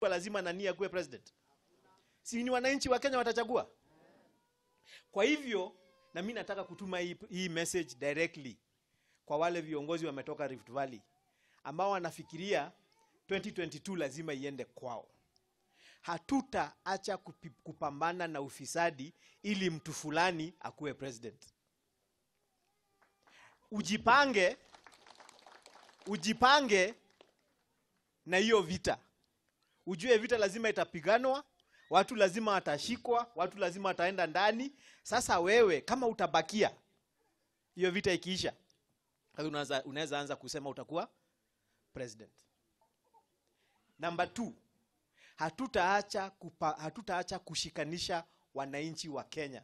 imeandikwa lazima nani akuwe president? Si ni wananchi wa Kenya watachagua? Kwa hivyo na mimi nataka kutuma hii message directly kwa wale viongozi wametoka Rift Valley ambao wanafikiria 2022 lazima iende kwao. Hatutaacha kupambana na ufisadi ili mtu fulani akuwe president. Ujipange na hiyo vita. Ujue vita lazima itapiganwa, watu lazima watashikwa, watu lazima wataenda ndani. Sasa wewe kama utabakia, hiyo vita ikiisha, unaweza anza kusema utakuwa president. Number 2, hatutaacha kushikanisha wananchi wa Kenya.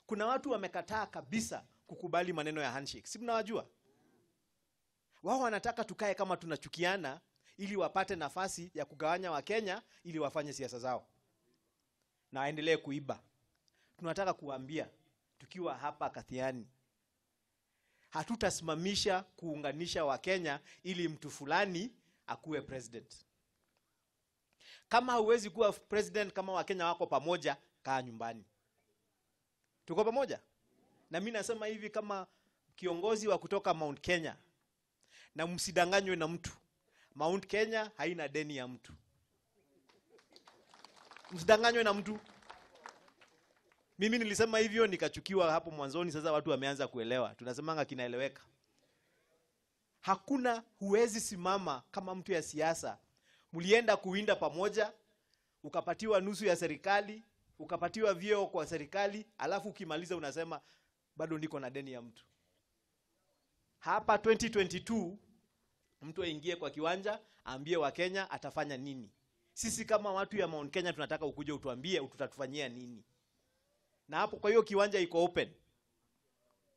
Kuna watu wamekataa kabisa kukubali maneno ya handshake. Si mnawajua? Wao wanataka tukae kama tunachukiana ili wapate nafasi ya kugawanya wa Kenya ili wafanye siasa zao. Na waendelee kuiba. Tunataka kuambia tukiwa hapa Kathiani, hatutasimamisha kuunganisha wa Kenya ili mtu fulani akuwe president. Kama huwezi kuwa president kama wa Kenya wako pamoja, kaa nyumbani. Tuko pamoja? Na mimi nasema hivi kama kiongozi wa kutoka Mount Kenya, na msidanganywe na mtu. Mount Kenya haina deni ya mtu. Msidanganywe na mtu. Mimi nilisema hivyo nikachukiwa hapo mwanzoni, sasa watu wameanza kuelewa. Tunasemanga kinaeleweka. Hakuna, huwezi simama kama mtu ya siasa. Mlienda kuwinda pamoja, ukapatiwa nusu ya serikali, ukapatiwa vyeo kwa serikali, alafu ukimaliza unasema bado niko na deni ya mtu. Hapa 2022 mtu aingie kwa kiwanja, aambie wa Kenya atafanya nini. Sisi kama watu ya Mount Kenya tunataka ukuje utuambie utatufanyia nini. Na hapo kwa hiyo kiwanja iko open.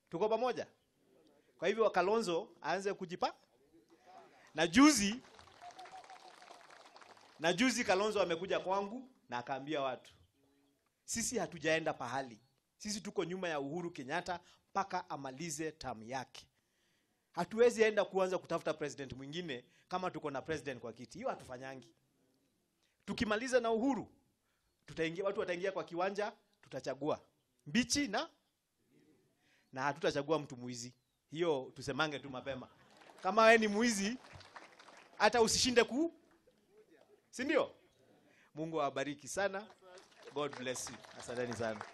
Tuko pamoja? Kwa hivyo Kalonzo aanze kujipa. Na juzi Kalonzo amekuja kwangu na akaambia watu, sisi hatujaenda pahali. Sisi tuko nyuma ya Uhuru Kenyatta mpaka amalize term yake. Hatuwezi enda kuanza kutafuta president mwingine kama tuko na president kwa kiti. Hiyo hatufanyangi. Tukimaliza na Uhuru, watu wataingia kwa kiwanja, tutachagua mbichi na hatutachagua mtu mwizi. Hiyo tusemange tu mapema. Kama wewe ni mwizi, hata usishinde si ndio? Mungu awabariki sana. God bless you. Asanteni sana.